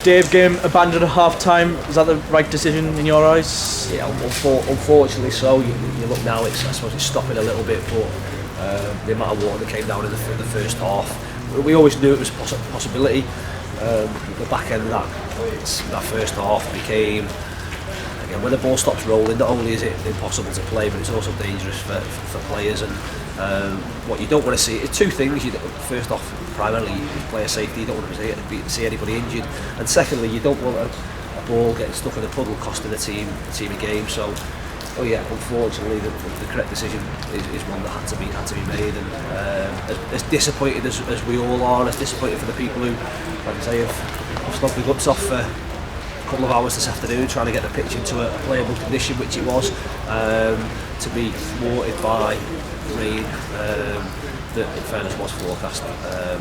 Dave game abandoned at half time. Is that the right decision in your eyes? Yeah, unfortunately so. You look now, I suppose it's stopping a little bit, but the amount of water that came down in the first half, we always knew it was a possibility. The back end of that first half became, again, when the ball stops rolling, not only is it impossible to play, but it's also dangerous for players. And what you don't want to see is two things. First off, primarily player safety. You don't want to see anybody injured, and secondly, you don't want a ball getting stuck in a puddle costing a team a game. So, unfortunately, the correct decision is one that had to be made. And as disappointed as we all are, and as disappointed for the people who, like I say, have slogged their guts off for a couple of hours this afternoon trying to get the pitch into a playable condition, which it was, to be thwarted by rain that in fairness was forecast.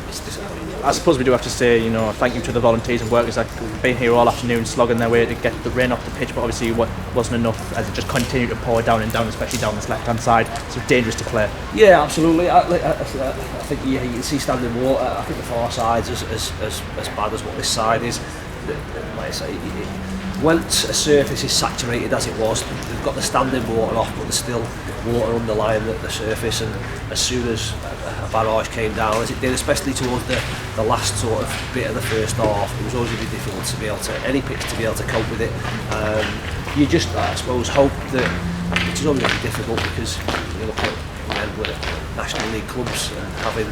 It's disappointing. I suppose we do have to say, thank you to the volunteers and workers that have been here all afternoon slogging their way to get the rain off the pitch, but obviously what wasn't enough as it just continued to pour down and down, especially down this left hand side. So dangerous to play. Yeah, absolutely. I think you can see standing water. I think the far side's as bad as what this side is. Like I say, once a surface is saturated as it was, they've got the standing water off, but there's still water underlying the surface. And as soon as a barrage came down, as it did, especially towards the last sort of bit of the first half, it was always going to be difficult to be able to, any pitch to be able to cope with it. You just, I suppose, hope that, which is always going to be difficult because you look at we're National League clubs and having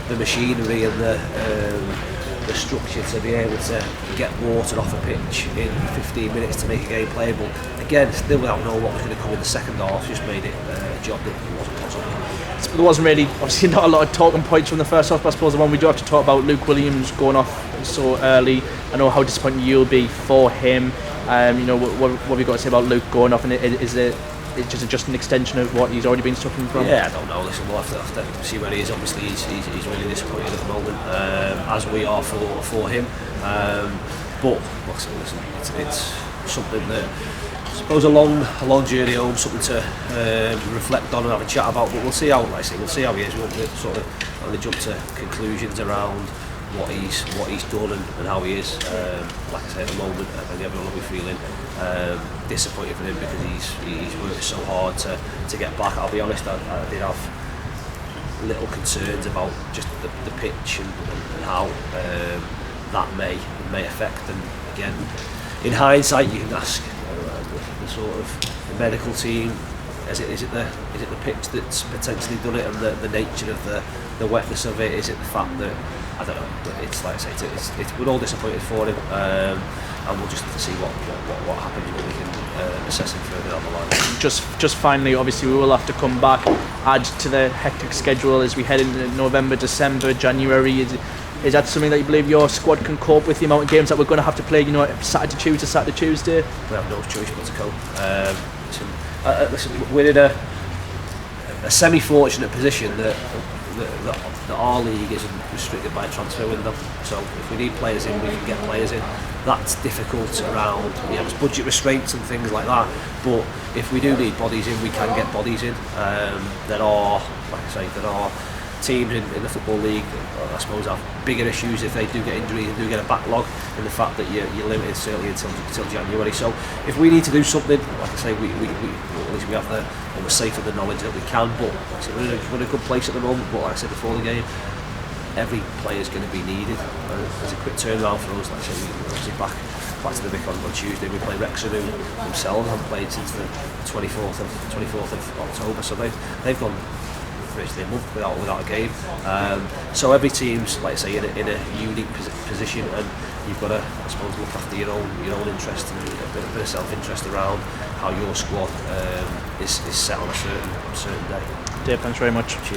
the machinery and the structure to be able to get water off a pitch in 15 minutes to make a game playable. Again, still without knowing what was going to come in the second half, just made it a job that wasn't possible. There wasn't really, obviously, not a lot of talking points from the first half, but I suppose the one we do have to talk about, Luke Williams going off so early. I know how disappointed you'll be for him. What have you got to say about Luke going off, and is it just an extension of what he's already been suffering from? Yeah, I don't know. Listen, we'll have to see where he is. Obviously, he's really disappointed at the moment, as we are for him. But listen, it's something that, I suppose, a long journey home, something to reflect on and have a chat about. But we'll see how he is. We won't sort of only jump to conclusions around what he's done and how he is. Like I say, at the moment, I think everyone will be feeling disappointed for him because he's worked so hard to get back. I'll be honest, I did have little concerns about just the pitch and how that may affect. And again, in hindsight, you can ask the sort of the medical team. Is it the pitch that's potentially done it, and the nature of the wetness of it? Is it the fact that, I don't know, but it's like I say, we're all disappointed for him, and we'll just have to see what happens when we can assess him further down the line. Just finally, obviously we will have to come back, add to the hectic schedule as we head into November, December, January. Is that something that you believe your squad can cope with, the amount of games that we're going to have to play, Saturday, Tuesday? We have no choice but to cope. Listen, we're in a semi-fortunate position that our league isn't restricted by a transfer window. So if we need players in, we can get players in. That's difficult around, there's budget restraints and things like that. But if we do need bodies in, we can get bodies in. There are teams in the Football League that I suppose have bigger issues if they do get injuries and do get a backlog, in the fact that you're limited certainly until January. So if we need to do something, like I say, we at least we have we're safe in the knowledge that we can. But like I say, we're in a good place at the moment. But like I said before the game, every player is going to be needed. There's a quick turnaround for us. Like I say, we're obviously back to the Vic on Tuesday. We play Wrexham, who themselves haven't played since the 24th of October. So they've gone virtually a month without a game. So every team's, like I say, in a unique position, and you've got to, I suppose, look after your own interest and a bit of self-interest around how your squad is set on a certain day. Dave, thanks very much. Cheers.